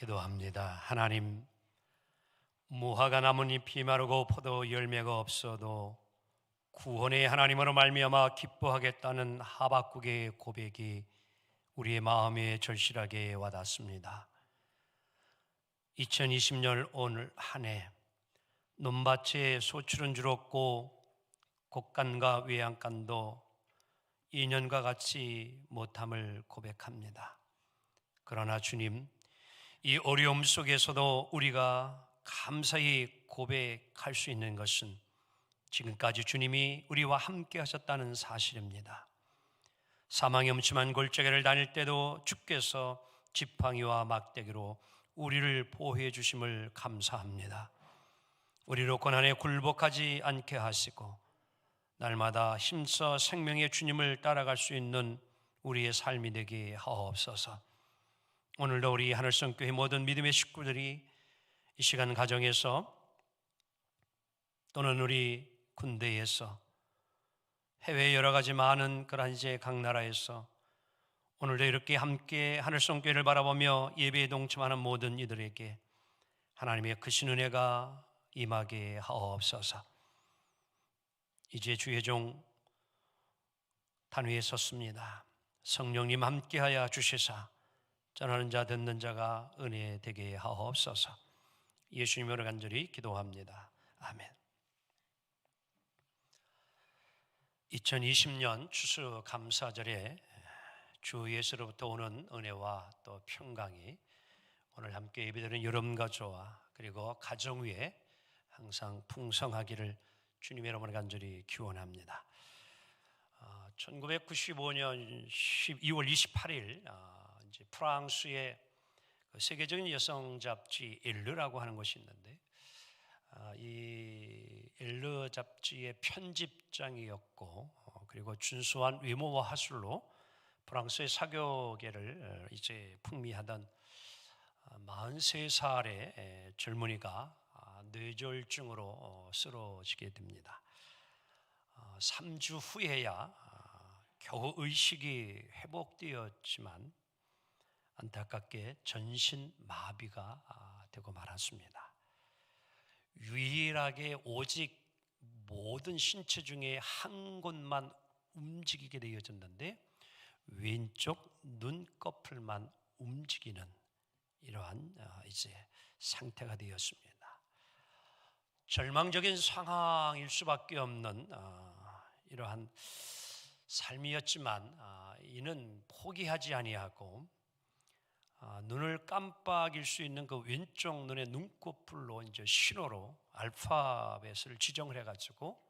기도합니다. 하나님, 무화과 나뭇잎이 마르고 포도 열매가 없어도 구원의 하나님으로 말미암아 기뻐하겠다는 하박국의 고백이 우리의 마음에 절실하게 와닿습니다. 2020년 오늘 한 해 논밭에 소출은 줄었고 곡간과 외양간도 2년과 같이 못함을 고백합니다. 그러나 주님, 이 어려움 속에서도 우리가 감사히 고백할 수 있는 것은 지금까지 주님이 우리와 함께 하셨다는 사실입니다. 사망의 음침한 골짜기를 다닐 때도 주께서 지팡이와 막대기로 우리를 보호해 주심을 감사합니다. 우리로 고난에 굴복하지 않게 하시고 날마다 힘써 생명의 주님을 따라갈 수 있는 우리의 삶이 되게 하옵소서. 오늘도 우리 하늘성교회 모든 믿음의 식구들이 이 시간 가정에서 또는 우리 군대에서 해외 여러 가지 많은 그러한 이제 각 나라에서 오늘도 이렇게 함께 하늘성교회를 바라보며 예배에 동참하는 모든 이들에게 하나님의 크신 은혜가 임하게 하옵소서. 이제 주의 종 단위에 섰습니다. 성령님 함께하여 주시사 전하는 자 듣는 자가 은혜 되게 하옵소서. 예수님으로 간절히 기도합니다. 아멘. 2020년 추수감사절에 주 예수로부터 오는 은혜와 또 평강이 오늘 함께 예배드리는 여러분과 저와 그리고 가정 위에 항상 풍성하기를 주님의 이름으로 간절히 기원합니다. 1995년 2월 28일 이제 프랑스의 세계적인 여성 잡지 엘르라고 하는 것이 있는데 이 엘르 잡지의 편집장이었고 그리고 준수한 외모와 화술로 프랑스의 사교계를 이제 풍미하던 43살의 젊은이가 뇌졸중으로 쓰러지게 됩니다. 3주 후에야 겨우 의식이 회복되었지만 안타깝게 전신 마비가 되고 말았습니다. 유일하게 오직 모든 신체 중에 한 곳만 움직이게 되어졌는데 왼쪽 눈꺼풀만 움직이는 이러한 이제 상태가 되었습니다. 절망적인 상황일 수밖에 없는 이러한 삶이었지만 이는 포기하지 아니하고 눈을 깜빡일 수 있는 그 왼쪽 눈의 눈꺼풀로 이제 신호로 알파벳을 지정을 해가지고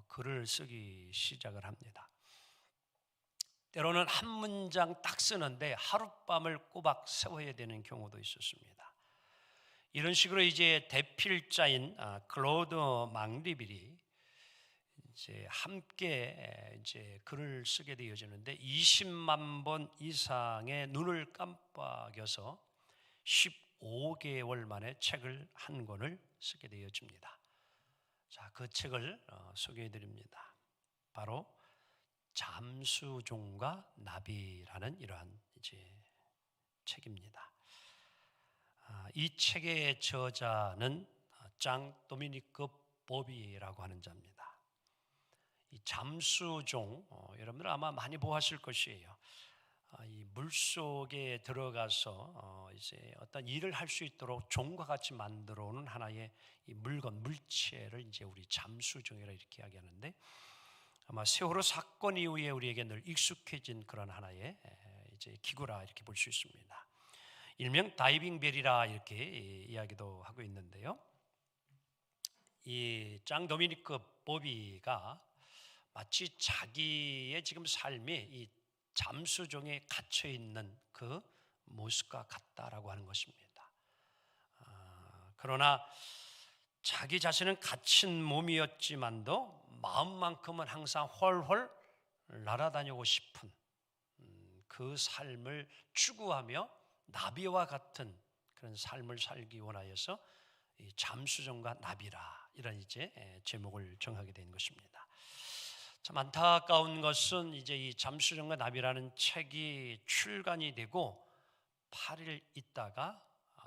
글을 쓰기 시작을 합니다. 때로는 한 문장 딱 쓰는데 하룻밤을 꼬박 세워야 되는 경우도 있었습니다. 이런 식으로 이제 대필자인 클로드 망리빌이 이제 함께 이제 글을 쓰게 되어지는데 20만 번 이상의 눈을 깜빡여서 15개월 만에 책을 한 권을 쓰게 되어집니다. 자, 그 책을 소개해 드립니다. 바로 잠수종과 나비라는 이러한 이제 책입니다. 이 책의 저자는 장 도미니크 보비라고 하는 자입니다. 이 잠수종, 여러분들 아마 많이 보았을 것이에요. 이 물속에 들어가서 이제 어떤 일을 할 수 있도록 종과 같이 만들어 오는 하나의 이 물건, 물체를 이제 우리 잠수종이라 이렇게 이야기하는데 아마 세월호 사건 이후에 우리에게 늘 익숙해진 그런 하나의 이제 기구라 이렇게 볼 수 있습니다. 일명 다이빙벨이라 이렇게 이야기도 하고 있는데요. 이 장 도미니크 보비가 마치 자기의 지금 삶이 이 잠수종에 갇혀 있는 그 모습과 같다라고 하는 것입니다. 그러나 자기 자신은 갇힌 몸이었지만도 마음만큼은 항상 훨훨 날아다니고 싶은 그 삶을 추구하며 나비와 같은 그런 삶을 살기 원하여서 이 잠수종과 나비라 이런 이제 제목을 정하게 된 것입니다. 참 안타까운 것은 이제 이 잠수종과 나비라는 책이 출간이 되고 8일 있다가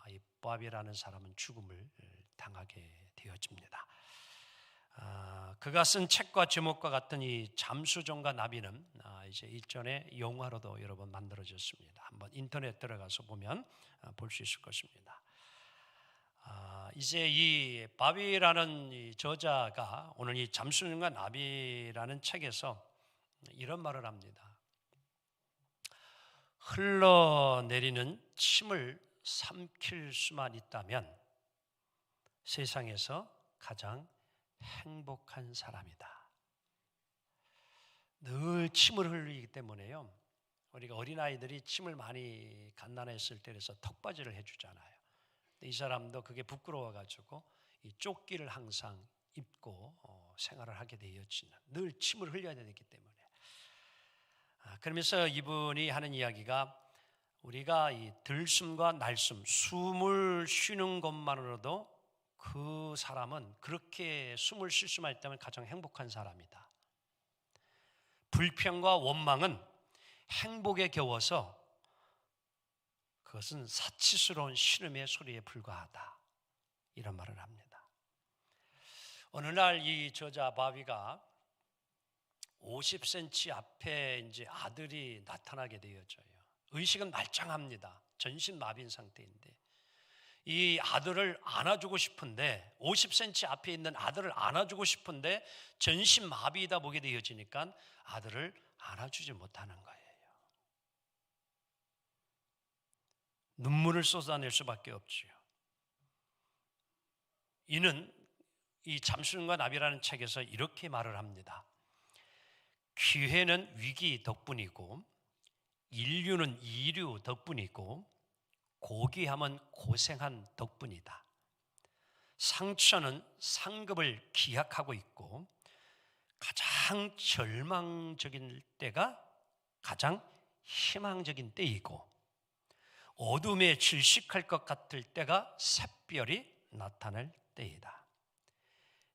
이 모압이라는 사람은 죽음을 당하게 되어집니다. 그가 쓴 책과 제목과 같은 이 잠수정과 나비는 이제 일전에 영화로도 여러 번 만들어졌습니다. 한번 인터넷 들어가서 보면 볼 수 있을 것입니다. 이제 이 바비라는 이 저자가 오늘 이 잠수정과 나비라는 책에서 이런 말을 합니다. 흘러내리는 침을 삼킬 수만 있다면 세상에서 가장 행복한 사람이다. 늘 침을 흘리기 때문에요. 우리가 어린아이들이 침을 많이 갓난했을 때 그래서 턱받이를 해주잖아요. 이 사람도 그게 부끄러워가지고 이 조끼를 항상 입고 생활을 하게 되었지만 늘 침을 흘려야 되기 때문에 그러면서 이분이 하는 이야기가 우리가 이 들숨과 날숨, 숨을 쉬는 것만으로도 그 사람은 그렇게 숨을 쉴 수만 있다면 가장 행복한 사람이다. 불평과 원망은 행복에 겨워서 그것은 사치스러운 신음의 소리에 불과하다. 이런 말을 합니다. 어느 날 이 저자 바비가 50cm 앞에 이제 아들이 나타나게 되어져요. 의식은 말짱합니다. 전신 마비인 상태인데 이 아들을 안아주고 싶은데 50cm 앞에 있는 아들을 안아주고 싶은데 전신 마비이다 보게 되어지니까 아들을 안아주지 못하는 거예요. 눈물을 쏟아낼 수밖에 없지요. 이는 이 잠수정과 나비라는 책에서 이렇게 말을 합니다. 기회는 위기 덕분이고 인류는 이류 덕분이고 고귀함은 고생한 덕분이다. 상처는 상급을 기약하고 있고 가장 절망적인 때가 가장 희망적인 때이고 어둠에 질식할 것 같을 때가 샛별이 나타날 때이다.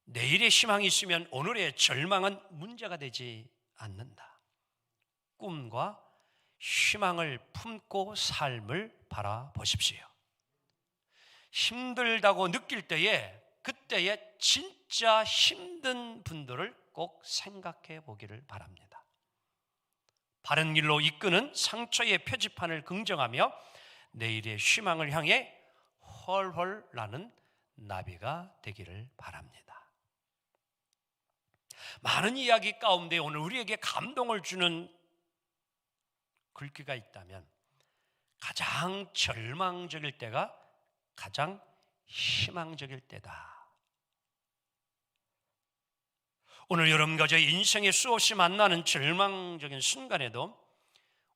내일의 희망이 있으면 오늘의 절망은 문제가 되지 않는다. 꿈과 희망을 품고 삶을 바라보십시오. 힘들다고 느낄 때에 그때의 진짜 힘든 분들을 꼭 생각해 보기를 바랍니다. 바른 길로 이끄는 상처의 표지판을 긍정하며 내일의 희망을 향해 훨훨 나는 나비가 되기를 바랍니다. 많은 이야기 가운데 오늘 우리에게 감동을 주는 글귀가 있다면 가장 절망적일 때가 가장 희망적일 때다. 오늘 여러분과 저의 인생에 수없이 만나는 절망적인 순간에도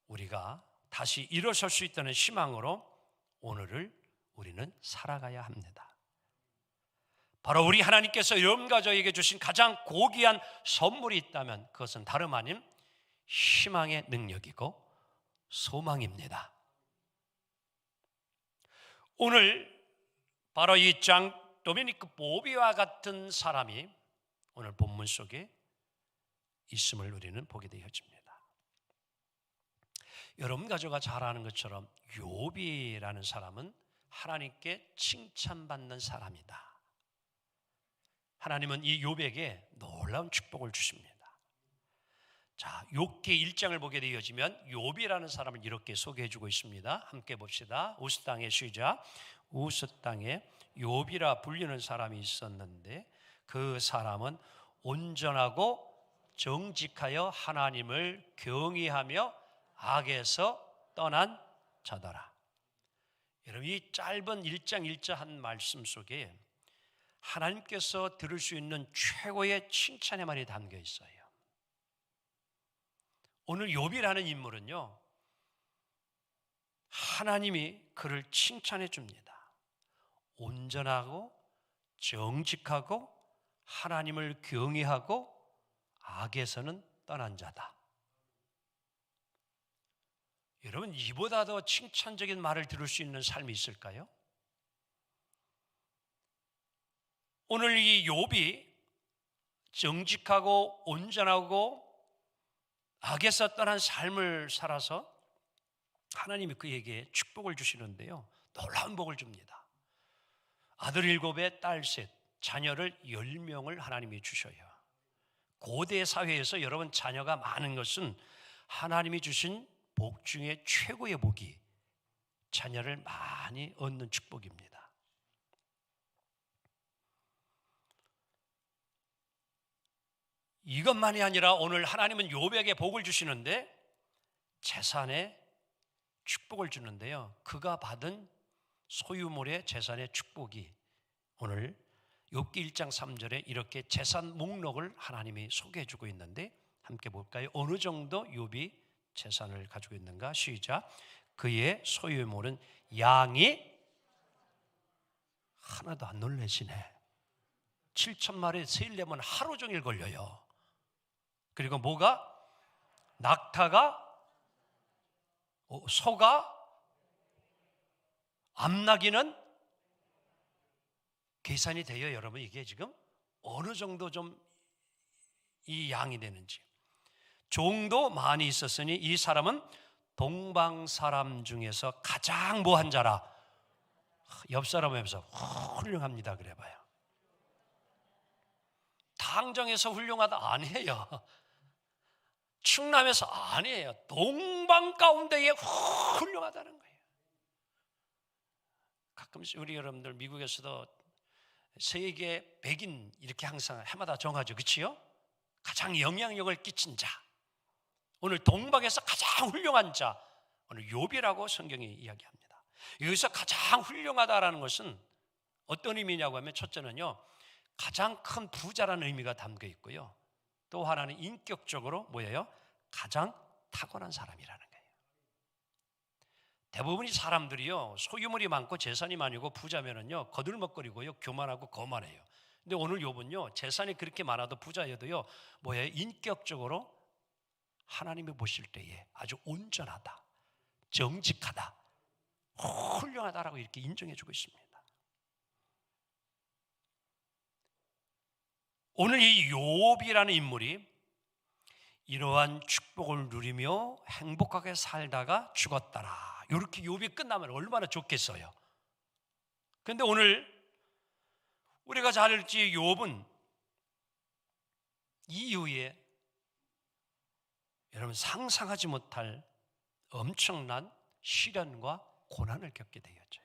우리가 다시 일어설 수 있다는 희망으로 오늘을 우리는 살아가야 합니다. 바로 우리 하나님께서 여러분과 저에게 주신 가장 고귀한 선물이 있다면 그것은 다름 아닌 희망의 능력이고 소망입니다. 오늘 바로 이 장 도미니크 보비와 같은 사람이 오늘 본문 속에 있음을 우리는 보게 되어집니다. 여러분 가족가 잘 아는 것처럼 욥이라는 사람은 하나님께 칭찬받는 사람이다. 하나님은 이 욥에게 놀라운 축복을 주십니다. 자, 욥기 1장을 보게 되어지면 욥이라는 사람을 이렇게 소개해주고 있습니다. 함께 봅시다. 우스 땅에 쉬자. 우스 땅에 욥이라 불리는 사람이 있었는데 그 사람은 온전하고 정직하여 하나님을 경외하며 악에서 떠난 자더라. 여러분, 이 짧은 1장 1절 한 말씀 속에 하나님께서 들을 수 있는 최고의 칭찬의 말이 담겨 있어요. 오늘 욥이라는 인물은요, 하나님이 그를 칭찬해 줍니다. 온전하고 정직하고 하나님을 경외하고 악에서는 떠난 자다. 여러분, 이보다 더 칭찬적인 말을 들을 수 있는 삶이 있을까요? 오늘 이 욥이 정직하고 온전하고 악에서 떠난 삶을 살아서 하나님이 그에게 축복을 주시는데요. 놀라운 복을 줍니다. 아들 7에 딸 3, 자녀를 10명을 하나님이 주셔요. 고대 사회에서 여러분 자녀가 많은 것은 하나님이 주신 복 중에 최고의 복이 자녀를 많이 얻는 축복입니다. 이것만이 아니라 오늘 하나님은 욥에게 복을 주시는데 재산에 축복을 주는데요. 그가 받은 소유물의 재산의 축복이 오늘 욥기 1장 3절에 이렇게 재산 목록을 하나님이 소개해 주고 있는데 함께 볼까요? 어느 정도 욥이 재산을 가지고 있는가? 시작. 그의 소유물은 양이 하나도 안 놀라시네. 7,000마리 세일려면 하루 종일 걸려요. 그리고 뭐가? 낙타가, 소가, 암나귀는 계산이 돼요. 여러분 이게 지금 어느 정도 좀 이 양이 되는지. 종도 많이 있었으니 이 사람은 동방 사람 중에서 가장 뭐한 자라. 옆 사람 하면서 훌륭합니다 그래봐요. 당정에서 훌륭하다 아니에요. 충남에서 아니에요. 동방 가운데에 훌륭하다는 거예요. 가끔씩 우리 여러분들 미국에서도 세계 100인 이렇게 항상 해마다 정하죠. 그렇지요? 가장 영향력을 끼친 자. 오늘 동방에서 가장 훌륭한 자. 오늘 욥이라고 성경이 이야기합니다. 여기서 가장 훌륭하다라는 것은 어떤 의미냐고 하면 첫째는요. 가장 큰 부자라는 의미가 담겨 있고요. 또 하나는 인격적으로 뭐예요? 가장 탁월한 사람이라는 거예요. 대부분의 사람들이요 소유물이 많고 재산이 많고 부자면은요 거들먹거리고요 교만하고 거만해요. 근데 오늘 욥은요 재산이 그렇게 많아도 부자여도요 뭐예요? 인격적으로 하나님이 보실 때에 아주 온전하다, 정직하다, 훌륭하다라고 이렇게 인정해주고 있습니다. 오늘 이 욥이라는 인물이 이러한 축복을 누리며 행복하게 살다가 죽었더라. 이렇게 욥이 끝나면 얼마나 좋겠어요. 그런데 오늘 우리가 잘 알지 욥은 이후에 여러분 상상하지 못할 엄청난 시련과 고난을 겪게 되었죠.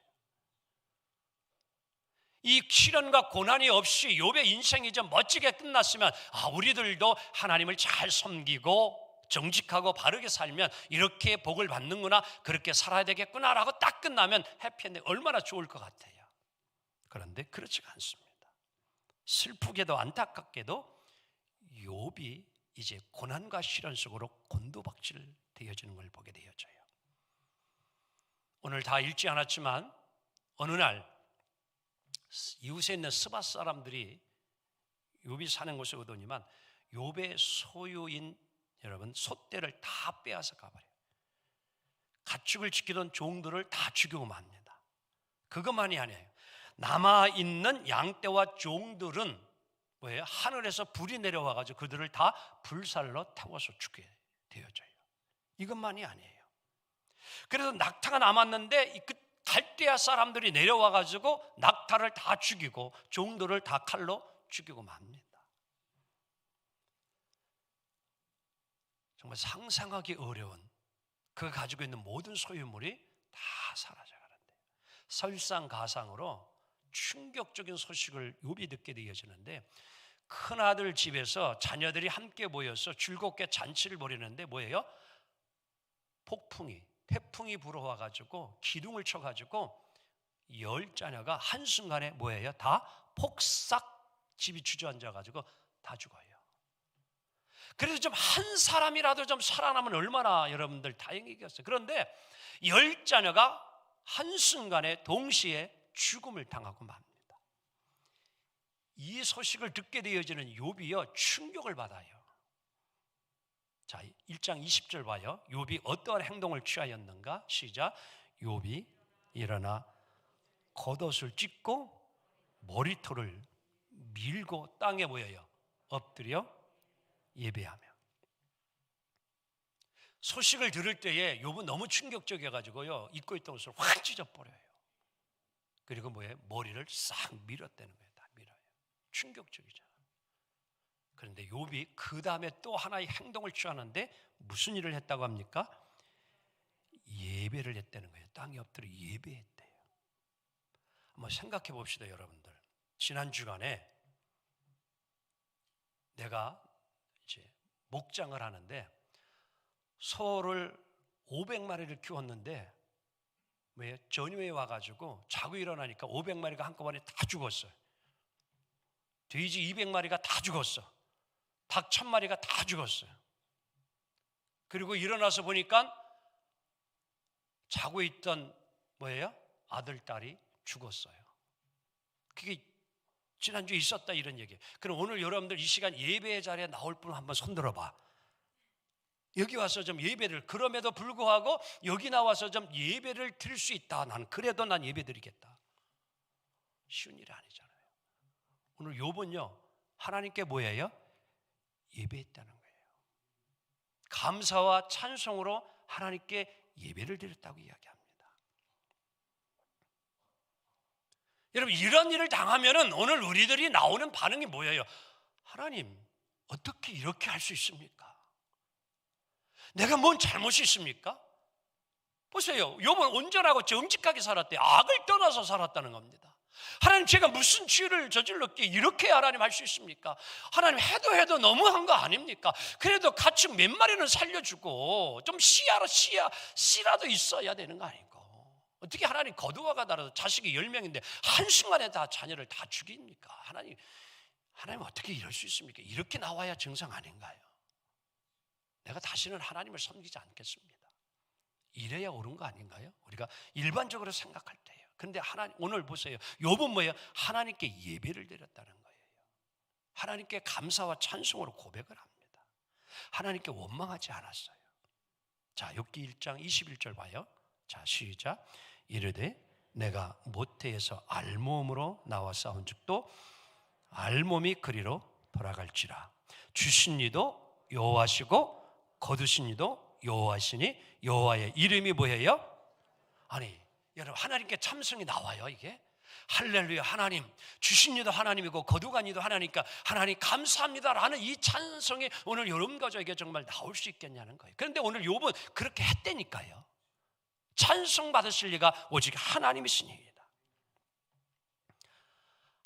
이 시련과 고난이 없이 욥의 인생이 좀 멋지게 끝났으면 우리들도 하나님을 잘 섬기고 정직하고 바르게 살면 이렇게 복을 받는구나, 그렇게 살아야 되겠구나라고 딱 끝나면 해피엔딩 얼마나 좋을 것 같아요. 그런데 그렇지가 않습니다. 슬프게도 안타깝게도 욥이 이제 고난과 시련 속으로 곤두박질 되어지는 걸 보게 되어져요. 오늘 다 읽지 않았지만 어느 날 이웃에 있는 스밧 사람들이 욥이 사는 곳에 오더니만 욥의 소유인 여러분 솥대를 다 빼앗아 가버려요. 가축을 지키던 종들을 다 죽이고 맙니다. 그것만이 아니에요. 남아있는 양떼와 종들은 뭐예요? 하늘에서 불이 내려와가지고 그들을 다 불살로 태워서 죽게 되어져요. 이것만이 아니에요. 그래서 낙타가 남았는데 그 갈대아 사람들이 내려와가지고 낙타를 다 죽이고 종들을 다 칼로 죽이고 맙니다. 정말 상상하기 어려운 그가 가지고 있는 모든 소유물이 다 사라져가는데 설상가상으로 충격적인 소식을 욥이 듣게 되어지는데 큰아들 집에서 자녀들이 함께 모여서 즐겁게 잔치를 벌이는데 뭐예요? 태풍이 불어와가지고 기둥을 쳐가지고 10자녀가 한순간에 뭐예요? 다 폭삭 집이 주저앉아가지고 다 죽어요. 그래서 좀 한 사람이라도 좀 살아나면 얼마나 여러분들 다행이겠어요. 그런데 10자녀가 한순간에 동시에 죽음을 당하고 맙니다. 이 소식을 듣게 되어지는 욥이요 충격을 받아요. 자, 1장 20절 봐요. 욥이 어떠한 행동을 취하였는가? 시작. 욥이 일어나 겉옷을 찢고 머리털을 밀고 땅에 모여요. 엎드려 예배하며. 소식을 들을 때에 욥은 너무 충격적이어가지고요 입고 있던 옷을 확 찢어버려요. 그리고 뭐예요? 머리를 싹 밀었다는 거예요. 다 밀어요. 충격적이잖아. 그런데 욥이 그 다음에 또 하나의 행동을 취하는데 무슨 일을 했다고 합니까? 예배를 했다는 거예요. 땅에 엎드려 예배했대요. 한번 생각해 봅시다, 여러분들. 지난 주간에 내가 이제 목장을 하는데 소를 500마리를 키웠는데 왜 전염이 와가지고 자고 일어나니까 500마리가 한꺼번에 다 죽었어요. 돼지 200마리가 다 죽었어. 닭 1000마리가 다 죽었어요. 그리고 일어나서 보니까 자고 있던 뭐예요? 아들, 딸이 죽었어요. 그게 지난주에 있었다 이런 얘기예요. 그럼 오늘 여러분들 이 시간 예배의 자리에 나올 분 한번 손들어 봐. 여기 와서 좀 예배를, 그럼에도 불구하고 여기 나와서 좀 예배를 드릴 수 있다. 난 그래도 난 예배 드리겠다. 쉬운 일이 아니잖아요. 오늘 욥은요 하나님께 뭐예요? 예배했다는 거예요. 감사와 찬송으로 하나님께 예배를 드렸다고 이야기합니다. 여러분, 이런 일을 당하면은 오늘 우리들이 나오는 반응이 뭐예요? 하나님, 어떻게 이렇게 할 수 있습니까? 내가 뭔 잘못이 있습니까? 보세요. 욥은 온전하고 정직하게 살았대요. 악을 떠나서 살았다는 겁니다. 하나님, 제가 무슨 죄를 저질렀기에 이렇게 하나님 할 수 있습니까? 하나님, 해도 너무한 거 아닙니까? 그래도 가축 몇 마리는 살려주고 좀 씨라도 있어야 되는 거 아닌가? 어떻게 하나님 거두어가 달아서 자식이 10명인데 한순간에 다 자녀를 다 죽입니까? 하나님 어떻게 이럴 수 있습니까? 이렇게 나와야 정상 아닌가요? 내가 다시는 하나님을 섬기지 않겠습니다. 이래야 옳은 거 아닌가요? 우리가 일반적으로 생각할 때예요. 그런데 오늘 보세요. 욥은 뭐예요? 하나님께 예배를 드렸다는 거예요. 하나님께 감사와 찬송으로 고백을 합니다. 하나님께 원망하지 않았어요. 자, 욥기 1장 21절 봐요. 자, 시작. 이르되 내가 모태에서 알몸으로 나와 싸운 적도 알몸이 그리로 돌아갈지라. 주신 이도 여호와시고 거두신 이도 여호와시니 여호와의 이름이 뭐예요? 아니, 여러분, 하나님께 참성이 나와요. 이게 할렐루야, 하나님 주신 이도 하나님이고 거두간 이도 하나니까 하나님 감사합니다라는 이 찬성이 오늘 여러분 가족에게 정말 나올 수 있겠냐는 거예요. 그런데 오늘 욥은 그렇게 했다니까요. 찬송 받으실 리가 오직 하나님이시니이다.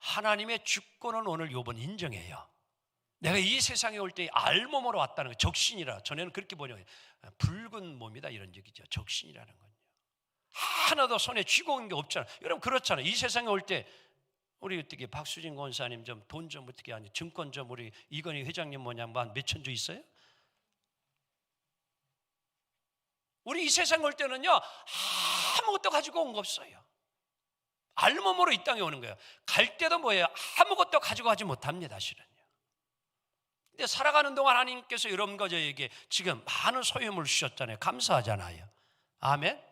하나님의 주권은 오늘 욥은 인정해요. 내가 이 세상에 올 때 알몸으로 왔다는 거, 적신이라. 전에는 그렇게 번역해요. 붉은 몸이다 이런 얘기죠. 적신이라는 건요. 하나도 손에 쥐고 온 게 없잖아요. 여러분 그렇잖아요. 이 세상에 올 때 우리 어떻게 박수진 권사님 좀 돈 좀 어떻게 하니, 증권 좀 우리 이건희 회장님 뭐냐 한 몇천 주 있어요? 우리 이 세상 올 때는요 아무것도 가지고 온 거 없어요. 알몸으로 이 땅에 오는 거예요. 갈 때도 뭐예요? 아무것도 가지고 가지 못합니다. 실은요. 근데 살아가는 동안 하나님께서 여러분 가족에게 지금 많은 소유물을 주셨잖아요. 감사하잖아요. 아멘.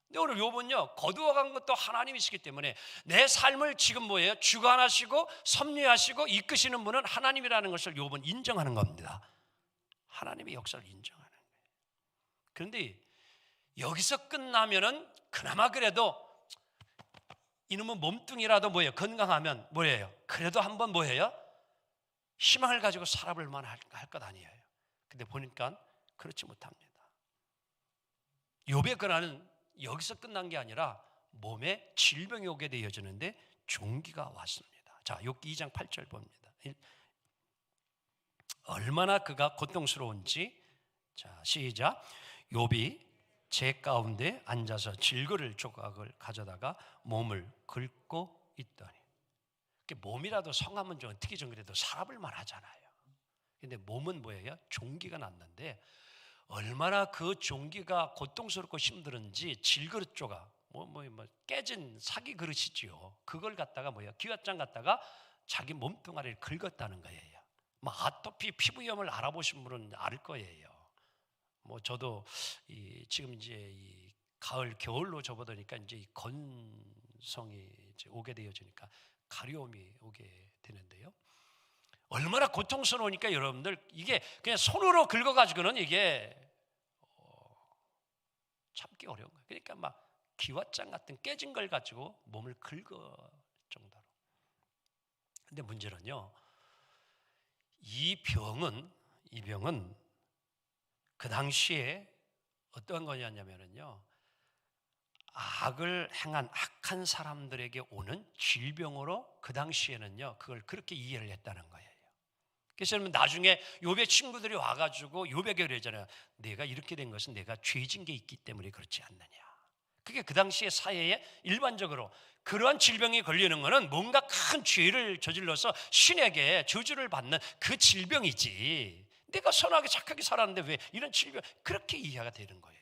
근데 오늘 욥은요 거두어간 것도 하나님이시기 때문에 내 삶을 지금 뭐예요? 주관하시고 섭리하시고 이끄시는 분은 하나님이라는 것을 욥은 인정하는 겁니다. 하나님의 역사를 인정하는 거예요. 그런데 여기서 끝나면은 그나마 그래도 이놈은 몸뚱이라도 뭐예요? 건강하면 뭐예요? 그래도 한번 뭐예요? 희망을 가지고 살아볼 만할 것 아니에요. 근데 보니까 그렇지 못합니다. 욥의 고난은 여기서 끝난 게 아니라 몸에 질병이 오게 되어지는데 종기가 왔습니다. 자, 욥기 2장 8절 봅니다. 얼마나 그가 고통스러운지. 자, 시작. 욥이 제 가운데 앉아서 질거릴 조각을 가져다가 몸을 긁고 있더니. 몸이라도 성하면 좀 어떻게 좀 그래도 살아볼 만하잖아요. 근데 몸은 뭐예요? 종기가 났는데 얼마나 그 종기가 고통스럽고 힘들은지 질그릇 조각, 뭐 깨진 사기 그릇이지요. 그걸 갖다가 뭐예요? 기왓장 갖다가 자기 몸뚱아리를 긁었다는 거예요. 뭐 아토피 피부염을 알아보신 분은 알 거예요. 뭐 저도 지금 이제 이 가을 겨울로 접어드니까 이제 이 건성이 이제 오게 되어지니까 가려움이 오게 되는데요. 얼마나 고통스러우니까 여러분들 이게 그냥 손으로 긁어가지고는 이게 참기 어려운 거예요. 그러니까 막 기왓장 같은 깨진 걸 가지고 몸을 긁어 정도로. 근데 문제는요, 이 병은 그 당시에 어떤 거냐면요, 악을 행한 악한 사람들에게 오는 질병으로 그 당시에는요 그걸 그렇게 이해를 했다는 거예요. 그래서 여러분, 나중에 욥의 친구들이 와가지고 욥에게 그러잖아요. 내가 이렇게 된 것은 내가 죄진 게 있기 때문에 그렇지 않느냐. 그게 그 당시의 사회에 일반적으로 그러한 질병이 걸리는 것은 뭔가 큰 죄를 저질러서 신에게 저주를 받는 그 질병이지, 내가 선하게 착하게 살았는데 왜 이런 질병, 그렇게 이해가 되는 거예요.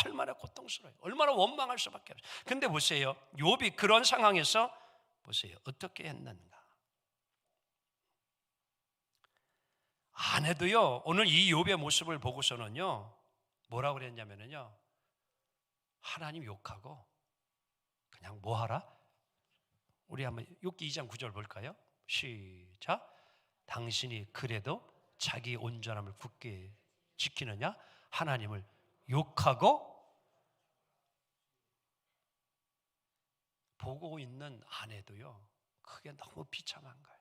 얼마나 고통스러워요. 얼마나 원망할 수밖에 없어요. 근데 보세요, 욥이 그런 상황에서 보세요, 어떻게 했는가. 아내도요, 오늘 이 욥의 모습을 보고서는요 뭐라고 그랬냐면요, 하나님 욕하고 그냥 뭐 하라? 우리 한번 욥기 2장 9절 볼까요? 시작. 당신이 그래도 자기 온전함을 굳게 지키느냐? 하나님을 욕하고. 보고 있는 아내도요 그게 너무 비참한 거예요.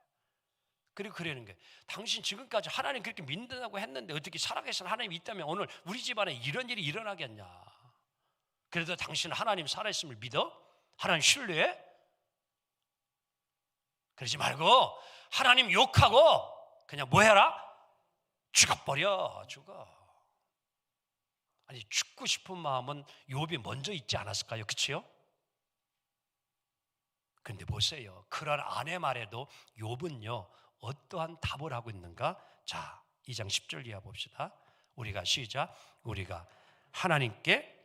그리고 그러는 거예요. 당신 지금까지 하나님 그렇게 믿는다고 했는데 어떻게 살아계신 하나님이 있다면 오늘 우리 집안에 이런 일이 일어나겠냐. 그래도 당신은 하나님 살아있음을 믿어? 하나님 신뢰해? 그러지 말고 하나님 욕하고 그냥 뭐 해라? 죽어버려. 죽어. 아니, 죽고 싶은 마음은 욥이 먼저 있지 않았을까요? 그치요? 근데 보세요, 그런 아내 말에도 욥은요 어떠한 답을 하고 있는가? 자, 2장 10절 이하 봅시다. 우리가 시작. 우리가 하나님께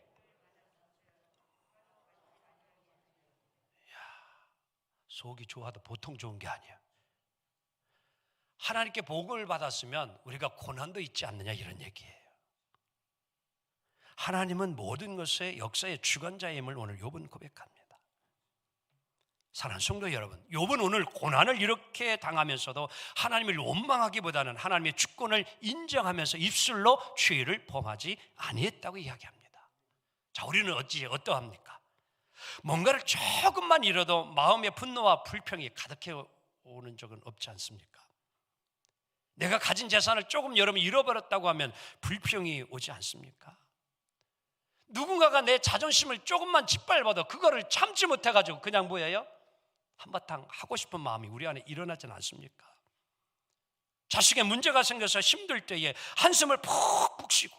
속이 좋아도 보통 좋은 게 아니야. 하나님께 복을 받았으면 우리가 고난도 있지 않느냐, 이런 얘기예요. 하나님은 모든 것의 역사의 주관자임을 오늘 욥은 고백합니다. 사랑하는 성도 여러분, 욥은 오늘 고난을 이렇게 당하면서도 하나님을 원망하기보다는 하나님의 주권을 인정하면서 입술로 죄를 범하지 아니했다고 이야기합니다. 자, 우리는 어떠합니까? 뭔가를 조금만 잃어도 마음의 분노와 불평이 가득해 오는 적은 없지 않습니까? 내가 가진 재산을 조금 여러분 잃어버렸다고 하면 불평이 오지 않습니까? 누군가가 내 자존심을 조금만 짓밟아도 그거를 참지 못해가지고 그냥 뭐예요? 한바탕 하고 싶은 마음이 우리 안에 일어나지 않습니까? 자식의 문제가 생겨서 힘들 때에 한숨을 푹푹 쉬고,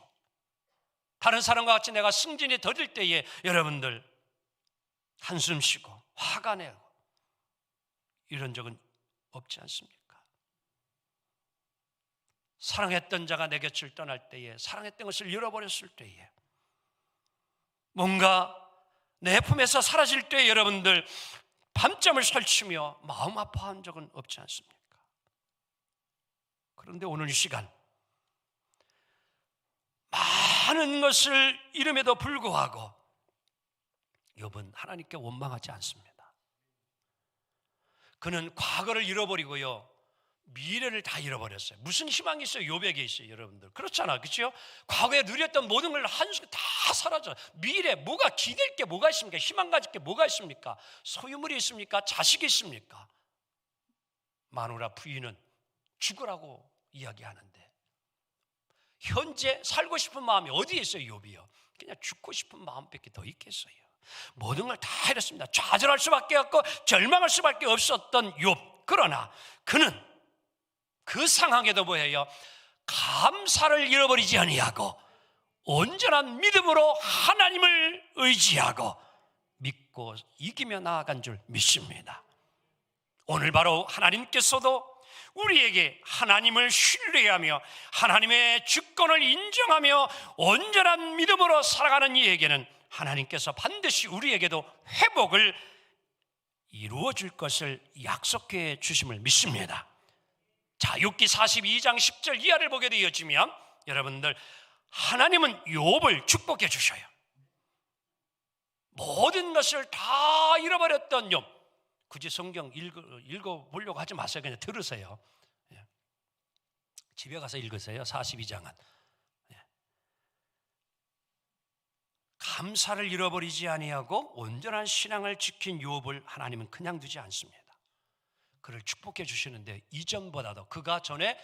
다른 사람과 같이 내가 승진이 더딜 때에 여러분들 한숨 쉬고 화가 내고 이런 적은 없지 않습니까? 사랑했던 자가 내 곁을 떠날 때에, 사랑했던 것을 잃어버렸을 때에, 뭔가 내 품에서 사라질 때 여러분들 밤잠을 설치며 마음 아파한 적은 없지 않습니까? 그런데 오늘 이 시간 많은 것을 잃음에도 불구하고 욥은 하나님께 원망하지 않습니다. 그는 과거를 잃어버리고요 미래를 다 잃어버렸어요. 무슨 희망이 있어요? 욥에게 있어요, 여러분들. 그렇잖아, 그렇죠? 과거에 누렸던 모든 걸 한순간 다 사라져. 미래, 뭐가 기댈 게 뭐가 있습니까? 희망 가질 게 뭐가 있습니까? 소유물이 있습니까? 자식이 있습니까? 마누라 부인은 죽으라고 이야기하는데 현재 살고 싶은 마음이 어디에 있어요, 욥이요? 그냥 죽고 싶은 마음밖에 더 있겠어요. 모든 걸 다 잃었습니다. 좌절할 수밖에 없고 절망할 수밖에 없었던 욥. 그러나 그는 그 상황에도 뭐예요? 감사를 잃어버리지 아니하고 온전한 믿음으로 하나님을 의지하고 믿고 이기며 나아간 줄 믿습니다. 오늘 바로 하나님께서도 우리에게 하나님을 신뢰하며 하나님의 주권을 인정하며 온전한 믿음으로 살아가는 이에게는 하나님께서 반드시 우리에게도 회복을 이루어 줄 것을 약속해 주심을 믿습니다. 자, 욥기 42장 10절 이하를 보게 되어지면 여러분들, 하나님은 욥을 축복해 주셔요. 모든 것을 다 잃어버렸던 욥, 굳이 성경 읽어보려고 하지 마세요. 그냥 들으세요. 집에 가서 읽으세요. 42장은 감사를 잃어버리지 아니하고 온전한 신앙을 지킨 욥을 하나님은 그냥 두지 않습니다. 그를 축복해 주시는데 이전보다도 그가 전에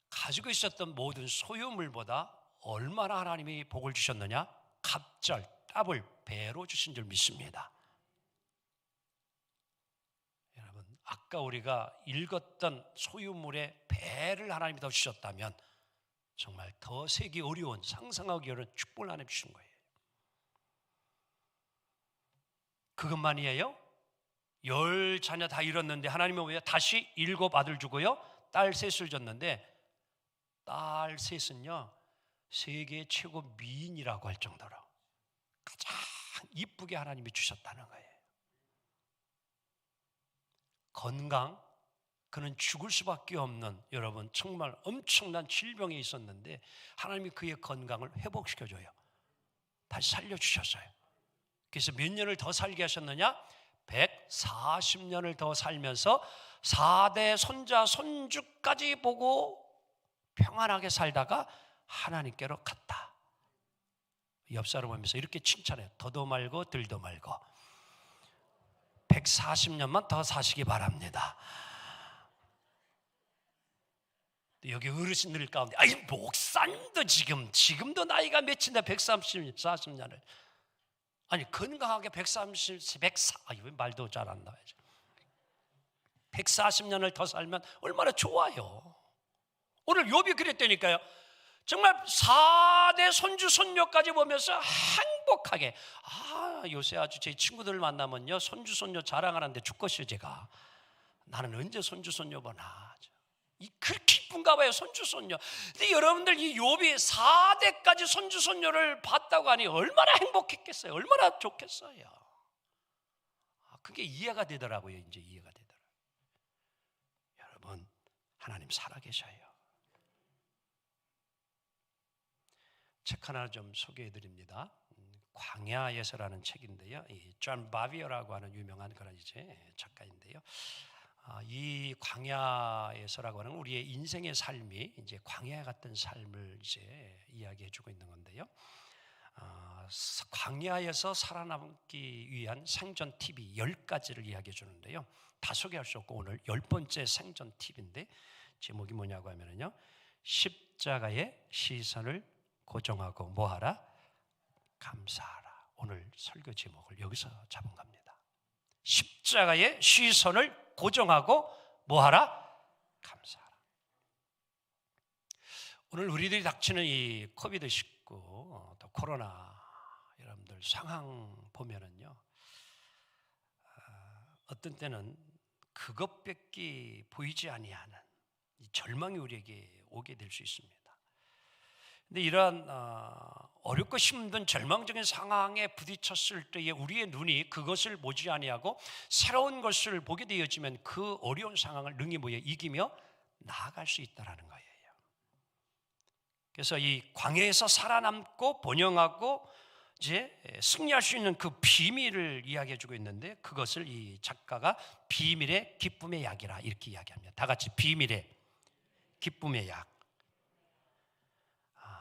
가지고 있었던 모든 소유물보다 얼마나 하나님이 복을 주셨느냐? 갑절, 더블, 배로 주신 줄 믿습니다. 여러분, 아까 우리가 읽었던 소유물의 배를 하나님이 더 주셨다면 정말 더 세기 어려운, 상상하기 어려운 축복을 하나님 주신 거예요. 그것만이에요? 10자녀 다 잃었는데 하나님은 왜 다시 7 아들 주고요, 딸 셋을 줬는데, 딸 셋은요 세계 최고 미인이라고 할 정도로 가장 이쁘게 하나님이 주셨다는 거예요. 건강, 그는 죽을 수밖에 없는, 여러분 정말 엄청난 질병에 있었는데 하나님이 그의 건강을 회복시켜줘요. 다시 살려주셨어요. 그래서 몇 년을 더 살게 하셨느냐? 140년을 더 살면서 4대 손자 손주까지 보고 평안하게 살다가 하나님께로 갔다. 옆 사람 보면서 이렇게 칭찬해요. 더도 말고 덜도 말고 140년만 더 사시기 바랍니다. 여기 어르신들 가운데, 아이 목사님도 지금도 나이가 몇인데 130, 40년을, 아니 건강하게 140, 말도 잘 안 나와야죠. 140년을 더 살면 얼마나 좋아요. 오늘 욥이 그랬다니까요. 정말 4대 손주 손녀까지 보면서 행복하게, 요새 아주 제 친구들 만나면요 손주 손녀 자랑하는데 죽겠어요. 제가 나는 언제 손주 손녀 보나, 그렇게 기쁜가 봐요. 손주 손녀. 근데 여러분들 이 욥이 4대까지 손주 손녀를 봤다고 하니 얼마나 행복했겠어요. 얼마나 좋겠어요. 그게 이해가 되더라고요. 이제 이해가 되더라고요. 여러분, 하나님 살아계셔요. 책 하나 좀 소개해 드립니다. 광야에서라는 책인데요, 존 바비어라고 하는 유명한 그런 이제 작가인데요, 이 광야에서라고 하는 우리의 인생의 삶이 이제 광야 같은 삶을 이제 이야기해주고 있는 건데요, 광야에서 살아남기 위한 생존 팁이 10가지를 이야기해 주는데요, 다 소개할 수 없고 오늘 10번째 생존 팁인데 제목이 뭐냐고 하면요, 십자가의 시선을 고정하고 뭐하라? 감사하라. 오늘 설교 제목을 여기서 잡은 겁니다. 십자가의 시선을 고정하고 뭐하라? 감사하라. 오늘 우리들이 닥치는 이 코비드19 또 코로나 여러분들 상황 보면은요, 어떤 때는 그것밖에 보이지 아니하는 이 절망이 우리에게 오게 될 수 있습니다. 근데 이러한 어렵고 힘든 절망적인 상황에 부딪혔을 때에 우리의 눈이 그것을 보지 아니하고 새로운 것을 보게 되어지면 그 어려운 상황을 능히 이기며 나아갈 수 있다는 거예요. 그래서 이 광야에서 살아남고 번영하고 이제 승리할 수 있는 그 비밀을 이야기해주고 있는데, 그것을 이 작가가 비밀의 기쁨의 약이라 이렇게 이야기합니다. 다 같이 비밀의 기쁨의 약.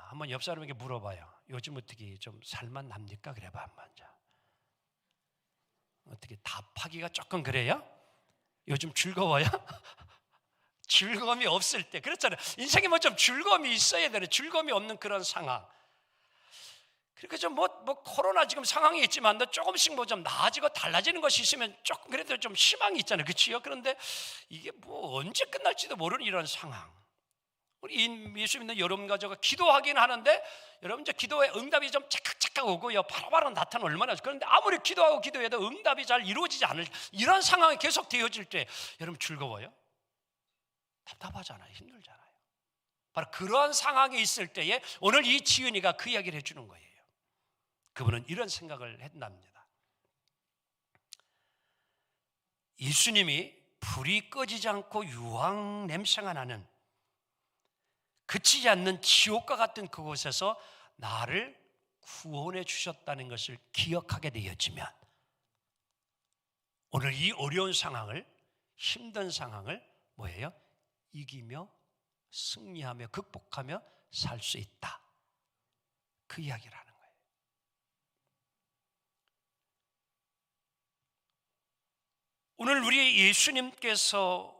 한번 옆 사람에게 물어봐요. 요즘 어떻게 좀 살만 납니까? 그래봐 한번. 어떻게 답하기가 조금 그래요? 요즘 즐거워요? 즐거움이 없을 때, 그렇잖아요. 인생에 뭐 좀 즐거움이 있어야 되는, 즐거움이 없는 그런 상황. 그러니까 좀 코로나 지금 상황이 있지만 조금씩 좀 나아지고 달라지는 것이 있으면 조금 그래도 좀 희망이 있잖아요. 그렇지요? 그런데 이게 언제 끝날지도 모르는 이런 상황. 우리 예수 믿는 여러분 가족가 기도하긴 하는데, 여러분 이제 기도에 응답이 좀 착각착각 오고요, 바로바로 나타나면 얼마나. 그런데 아무리 기도하고 기도해도 응답이 잘 이루어지지 않을 이런 상황이 계속 되어질 때 여러분 즐거워요? 답답하잖아요. 힘들잖아요. 바로 그러한 상황이 있을 때에 오늘 이 지은이가 그 이야기를 해주는 거예요. 그분은 이런 생각을 했답니다. 예수님이 불이 꺼지지 않고 유황 냄새가 나는, 그치지 않는 지옥과 같은 그곳에서 나를 구원해 주셨다는 것을 기억하게 되어지면 오늘 이 어려운 상황을, 힘든 상황을 이기며 승리하며 극복하며 살 수 있다. 그 이야기를 하는 거예요. 오늘 우리 예수님께서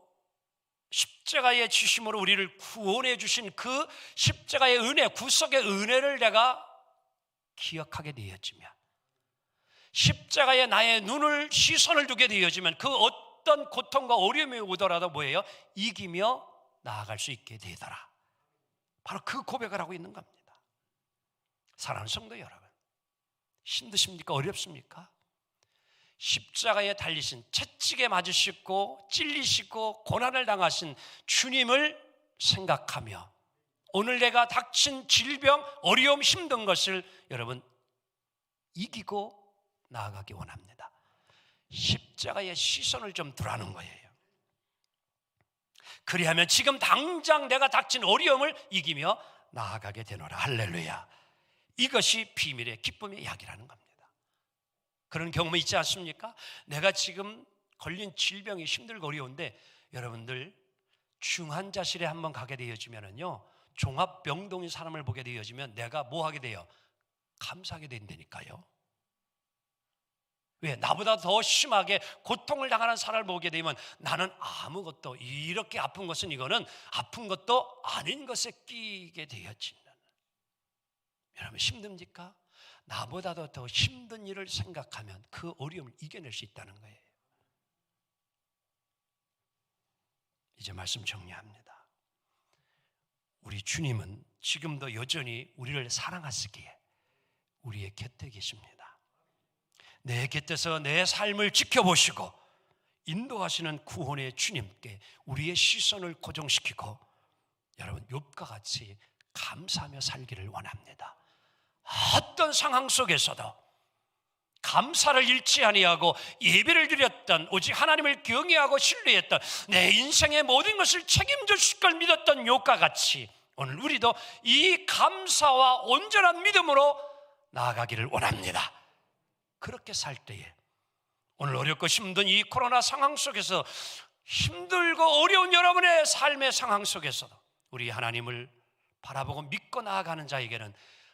십자가의 지심으로 우리를 구원해 주신 그 십자가의 은혜, 구속의 은혜를 내가 기억하게 되어지면, 십자가에 나의 눈을, 시선을 두게 되어지면 그 어떤 고통과 어려움이 오더라도 뭐예요? 이기며 나아갈 수 있게 되더라. 바로 그 고백을 하고 있는 겁니다. 사랑하는 성도 여러분, 힘드십니까? 어렵습니까? 십자가에 달리신, 채찍에 맞으시고 찔리시고 고난을 당하신 주님을 생각하며 오늘 내가 닥친 질병, 어려움, 힘든 것을 여러분 이기고 나아가기 원합니다. 십자가에 시선을 좀 두라는 거예요. 그리하면 지금 당장 내가 닥친 어려움을 이기며 나아가게 되노라. 할렐루야. 이것이 비밀의 기쁨의 약이라는 겁니다. 그런 경험이 있지 않습니까? 내가 지금 걸린 질병이 힘들고 어려운데 여러분들 중환자실에 한번 가게 되어지면요, 종합병동인 사람을 보게 되어지면 내가 뭐 하게 돼요? 감사하게 된다니까요. 왜? 나보다 더 심하게 고통을 당하는 사람을 보게 되면 나는 아무것도, 이렇게 아픈 것은 이거는 아픈 것도 아닌 것에 끼게 되어지는. 여러분 힘듭니까? 나보다도 더 힘든 일을 생각하면 그 어려움을 이겨낼 수 있다는 거예요. 이제 말씀 정리합니다. 우리 주님은 지금도 여전히 우리를 사랑하시기에 우리의 곁에 계십니다. 내 곁에서 내 삶을 지켜보시고 인도하시는 구원의 주님께 우리의 시선을 고정시키고 여러분 욥과 같이 감사하며 살기를 원합니다. 어떤 상황 속에서도 감사를 잃지 아니하고 예배를 드렸던, 오직 하나님을 경외하고 신뢰했던, 내 인생의 모든 것을 책임져 주실 걸 믿었던 욥과 같이 오늘 우리도 이 감사와 온전한 믿음으로 나아가기를 원합니다. 그렇게 살 때에 오늘 어렵고 힘든 이 코로나 상황 속에서 힘들고 어려운 여러분의 삶의 상황 속에서도 우리 하나님을 바라보고 믿고 나아가는 자에게는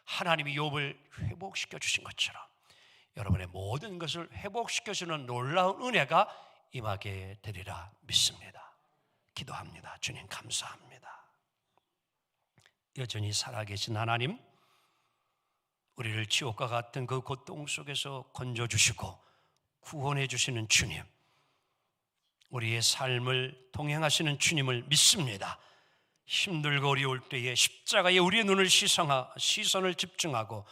하나님이 욥을 회복시켜 주신 것처럼 여러분의 모든 것을 회복시켜 주는 놀라운 은혜가 임하게 되리라 믿습니다. 기도합니다. 주님 감사합니다. 여전히 살아계신 하나님, 우리를 지옥과 같은 그 고통 속에서 건져주시고 구원해 주시는 주님, 우리의 삶을 동행하시는 주님을 믿습니다. 힘들고 어려울 때에 십자가에 우리의 눈을 시선을 집중하고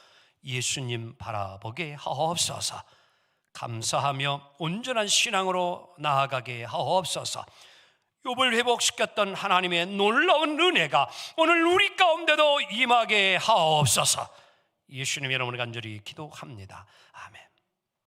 예수님 바라보게 하옵소서. 감사하며 온전한 신앙으로 나아가게 하옵소서. 욥을 회복시켰던 하나님의 놀라운 은혜가 오늘 우리 가운데도 임하게 하옵소서. 예수님 여러분을 간절히 기도합니다. 아멘.